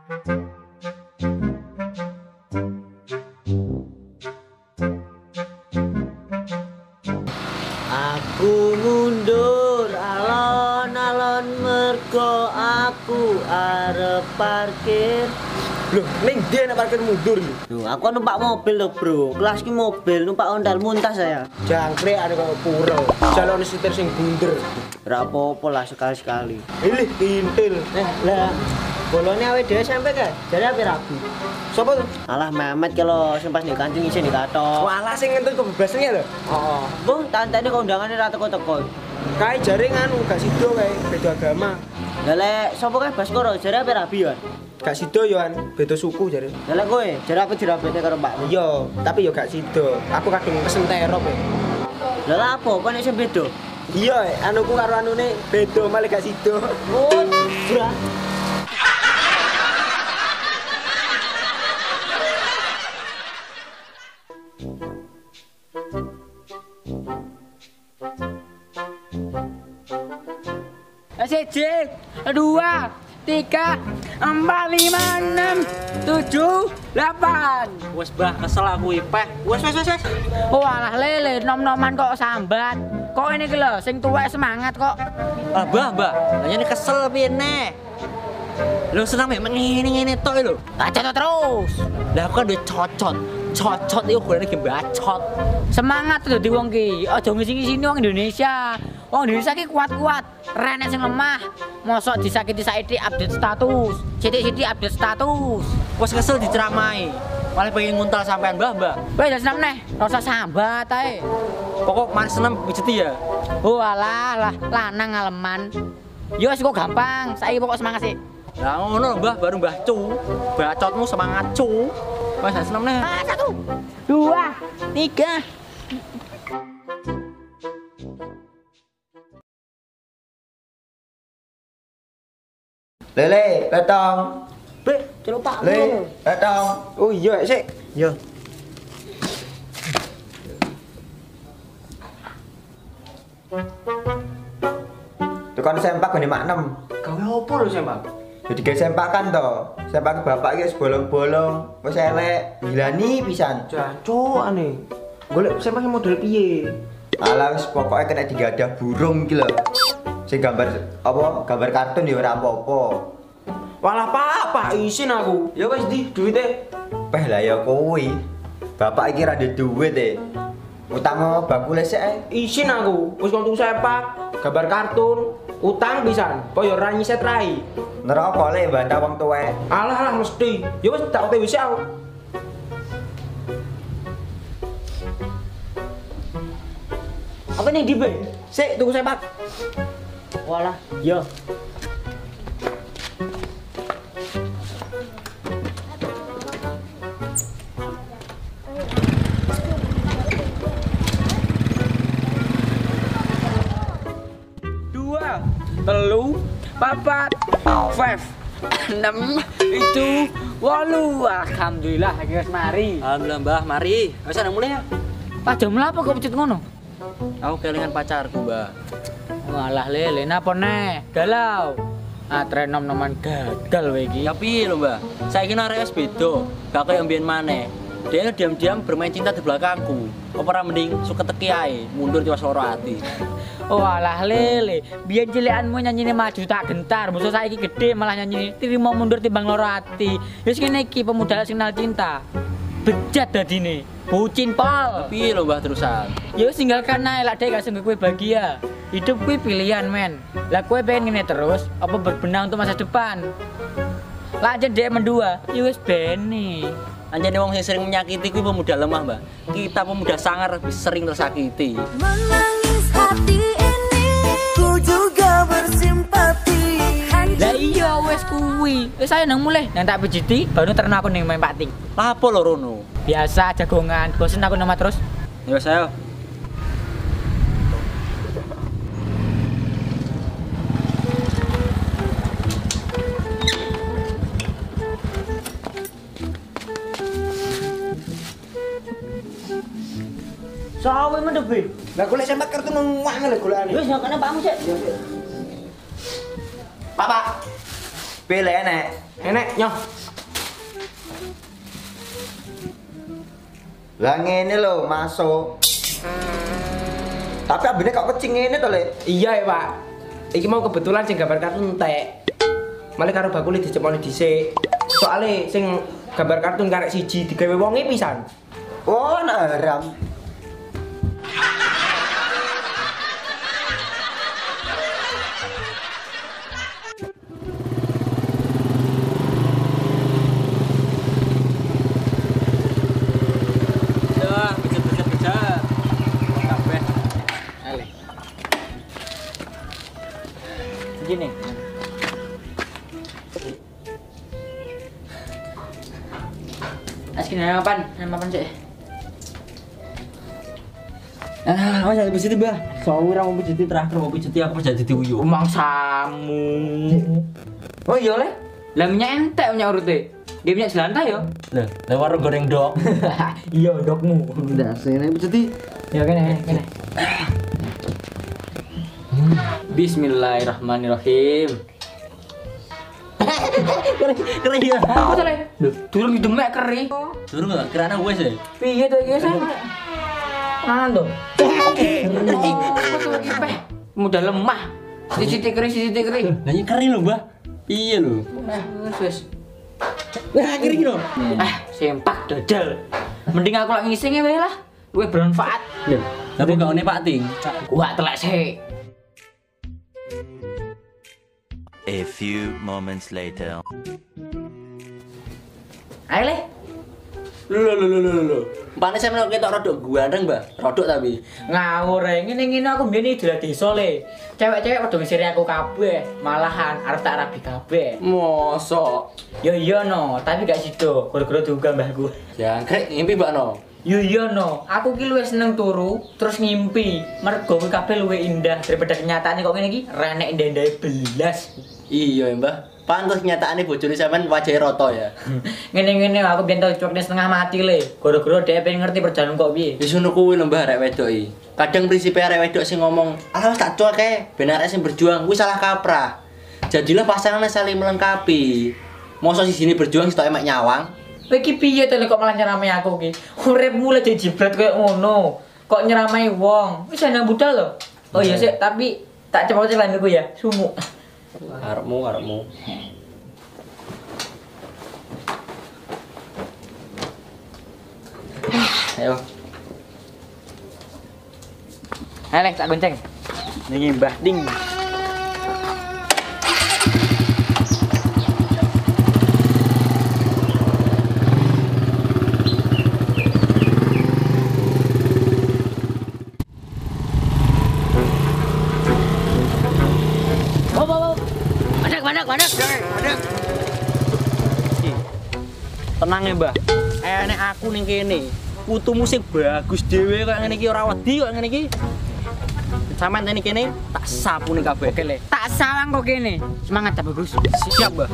Aku mundur alon-alon mergo aku arep parkir. Loh, ning dia nak parkir mundur lho. Loh, aku numpak mobil loh, Bro. Kelas ki mobil numpak ondal muntas saya. Jangkrik ada kok pura. Jalone setir sing bunder. Ora apa-apa lah sekali-sekali. Ilih kintil. Lah, bolone awake dhewe sampe ka? Jare ape rabi? Sopo tuh? Alah Mehmet ki lho sing pas ning kantin isin dikatok. Walah sing ngentut kebebasannya lho. Heeh. Bung, tantane kondangane ra teko-teko. Kae jare nganu gak sido kae beda agama. Lah lek sapa kae Baskoro jare ape rabi ya? Gak sido yoan, beda suku jare. Lah lek kowe jare ape dirabete karo Mbak? Iya, tapi yo gak sido. Aku kadung pesen terop ya. Lah apa kok nek sing beda? Iya, anuku karo anune beda malah gak sido. Oh, bra. Siji, dua, tiga, empat, lima, enam, tujuh, delapan. Wes bah, kesel aku ipeh. Wes. Oh alah lele, nom-noman kok sambat. Kok ini lho, sing tuwek semangat kok. Ah bah, hanya ini kesel piye nek. Lu senang memang ngene tok lho. Bacot terus. Lah aku kan udah cocot itu golek game bacot. Semangat lho di wong ki. Aja ngisi-ngisini wong Indonesia. Wong Indonesia ki kuat-kuat, renek sing lemah. Mosok disakiti saiki update status. Sithik-sithik update status. Wes kesel diceramai. Malah pengen nguntal sampean mbah. Wes jas neh, ora usah sambat ae. Pokok mari seneng pijeti ya. Oh alah, lanang ngaleman. Yo wis kok gampang, saiki pokok semangat sih. Lah ngono mbah, baru mbah cu. Bacotmu semangat cu. Wes seneng neh. 1, 2, 3. Lele, datang. Be, celuk Pak. Le, datang. Oh iya, sik. Yo. Tekan sempak ngene mak 6. Gawe opo lho sempak? Jadi gawe sempakan to. Sempak bapak iki wis bolong-bolong, wis elek, gilani pisan. Jancukane. Golek sempak model piye? Alah wis pokoke kena digadah burung iki lho. Sing gambar apa? Gambar kartun ya ora apa-apa. Walah Pak, isin aku. Ya wis di duwite. Peh lah ya kuwi. Bapak iki ra ndek duit e. Utang bakule sik ae. Isin aku. Wis kontu sepak, gambar kartun, utang pisan. Kok ya ora nyiset rai. Neraka le bantah wong tuwek. Alah mesti. Ya wis tak OTW sik aku. Apa nih di be? Sik tunggu sepak. Walah, yo. Dua, telu, papat, 5, 6, itu, 8. Alhamdulillah, akhirnya mari. Alhamdulillah mbah, mari. Wes ana mulai ya. Pak jam apa kok pecut ngono? Aku kelingan pacarku mbah. Walah lele, napa neh? Galau. Atre nom-noman gagal wae iki. Ya piye lho mbah? Saiki arek wis beda. Gak kaya mbiyen maneh. Dia diam-diam bermain cinta di belakangku. Apa ora mending suka teki ae, mundur tiwas loro ati. Oh alah lele, biyen cilikanmu nyanyine maju tak gentar, musuh saiki gede malah nyanyi trimo mundur timbang loro ati. Wis kene iki pemuda sing kenal cinta. Bejat dadine, bucin pol. Piye lho mbah terusan? Ya wis tinggalkan ae lak dhek gak sanggup kowe bahagia. Hidup kuwi pilihan men. Lah kowe pengen ngene terus apa berbenah untuk masa depan? Lah aja dhek mendua, ya wis bene. Anjane wong sing sering menyakiti kuwi pemuda lemah, Mbak. Kita pemuda sangar lebih sering tersakiti. Menangis hati ini, ku juga bersimpati. Lah iya wis kuwi. Wis ayo nang mulih, nang tak pijiti baru terno aku ning main pating. Lapo lho rono? Biasa jagongan, bosen aku nama terus. Ya wis ayo. Sawe mendebe. Lah golek sempak kartu nang mana lho golekane. Wis nyokane pakmu sik. Pak. Pilih enek. Enek nyoh. Lah ngene lho, masuk. Tapi abine kok kecing ngene to, Le? Iya ya, Pak. Iki mau kebetulan sing gambar kartun entek. Malah karo bakule diceponi dhisik. Soale sing gambar kartun karek siji digawe wonge pisan. Oh, nak haram. Ya, bejar. Kabeh. Ale. Gini. Askin nama apaan sih? Ah, jadi begitu, Mbah. Soalnya mau pijeti terakhir mau pijeti aku jadi diuyu. Umang samu. Oh iya Le. Lah minyak entek minyak urute. Dia minyak jelantah yo. Lah, warung goreng dok. Iya dokmu. Udah, sini pijeti. Ya kene. Bismillahirrahmanirrahim. Keren ya. Apa to Le? Lho, durung didemek keri. Durung enggak kirana wes ya. Piye to iki San? Ando. Mudah lemah. Sisi kering. Lah ini kering lho, Mbah. Iya lho. Wes. Wah, kering lho. Sempak dodol. Mending aku lak ngising wae lah. Luwih bermanfaat. Lho, tapi gak one Pak Ting. Gua telek sik. A few moments later. Ayo Le. Lho. Pane sampe ketok rodok gandeng, Mbah. Rodok tapi. Ngawur ngene aku mbiyen idola desa Le. Cewek-cewek padha ngisiri aku kabeh, malahan arep tak rabi kabeh. Mosok. Yo iya no, tapi gak sido, gara-gara diunggah mbahku. Jangkrik ngimpi Mbak No. Yo iya no, aku ki luwih seneng turu terus ngimpi. Mergo kuwi kabeh luwih indah daripada kenyataane kok ngene iki renek indah-indah belas. Iya, Mbah. Pantes nyataane bojone sampean wajahe rata ya. Ngene-ngene aku biyen tau cuekne setengah mati Le. Gara-gara dhek pengen ngerti perjalanan kok piye. Wis ngono kuwi lho, Mbah, arek wedok iki. Kadang prinsipe arek wedok sing ngomong, "Alah wis tak cuek ae, ben arek sing berjuang kuwi salah kaprah." Jadilah pasangan saling melengkapi. Mosok sijine berjuang sitok emek nyawang. Kowe iki piye to Le kok malah nyeramai aku ki? Uripmu le jibrat koyo ngono. Kok nyeramai wong? Wis ana budal lho. Oh iya sik, tapi tak cepet lan iku ya, sumuk. Arepmu. Ayo. Ayo tak gonceng. Ning Mbah Ting. Badak. Tenang ya, Mbah. Enek aku ning kene. Putumu sing bagus dhewe kok ngene iki ora wedi kok ngene iki. Sampeyan teni kene tak sapu ning kabeh. Oke Le. Tak sawang kok kene. Semangat ta bagus. Siap, Mbah.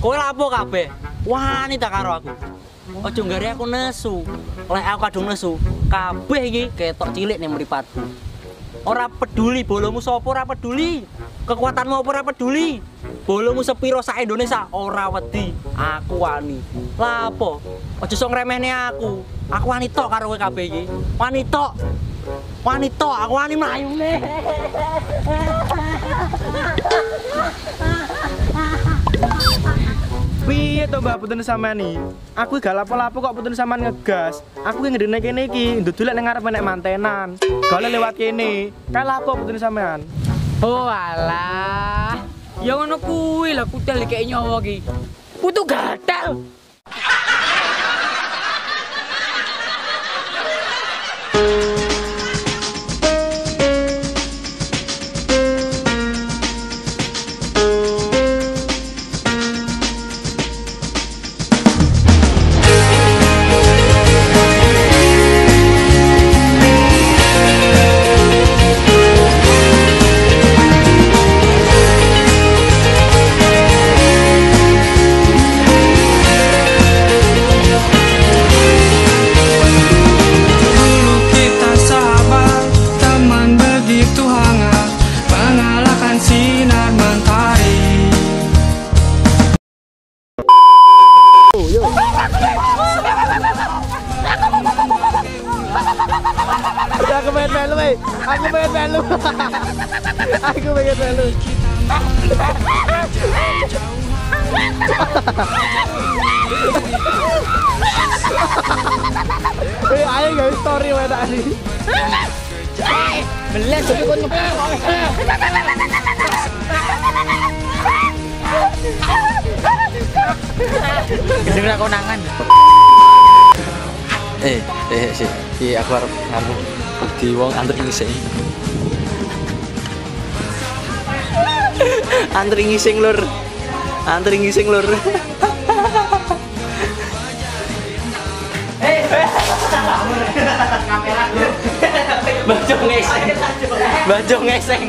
Kowe lapo kabeh? Wani tak karo aku. Aja nggare aku nesu. Lek aku kadung nesu, kabeh iki ketok cilik ning mripatku. Ora peduli bolomu sapa ora peduli. Kekuatanmu apa ora peduli. Bolomu sepiro sak Indonesia ora wedi. Aku wani. Lah apa? Aja sok ngremehne aku. Aku wani tok karo kowe kabeh iki. Wani tok. Aku wani mlayune. Piye to Mbak putune sampean iki? Aku gak lapo-lapo kok putune sampean ngegas. Aku ki ngedene kene iki ndudulek ning ngarep nek mantenan. Gale lewat kene. Kae lapo putune sampean? Oh alah. Ya ngono kuwi lah kutel iki nyawa iki. Putu gatel. Aku pengen melu, weh. Aku pengen melu. Aku pengen melu. Ayo guys, story wae tak sih. Belet tapi kok nyepet. Kedengeran konangan. sih aku harap di wong antri ngising. Antri ngising lur. Bajong ngeseng.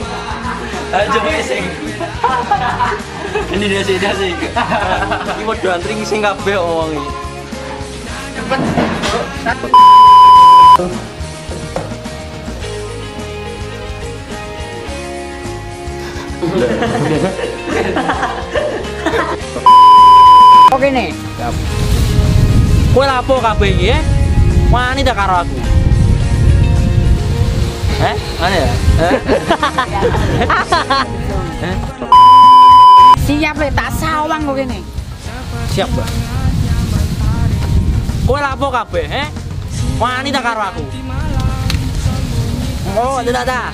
Ini dia sih. Ini mau antri ngising kabeh wong iki. Oke nih. Kowe lapo kabeh iki, eh? Wani tak karo aku. Mana ya? Siap le, tak sawang kok kene. Siap, Mbak. Kowe lapo kabeh, eh? Wani tak karo aku. Oh, tidak.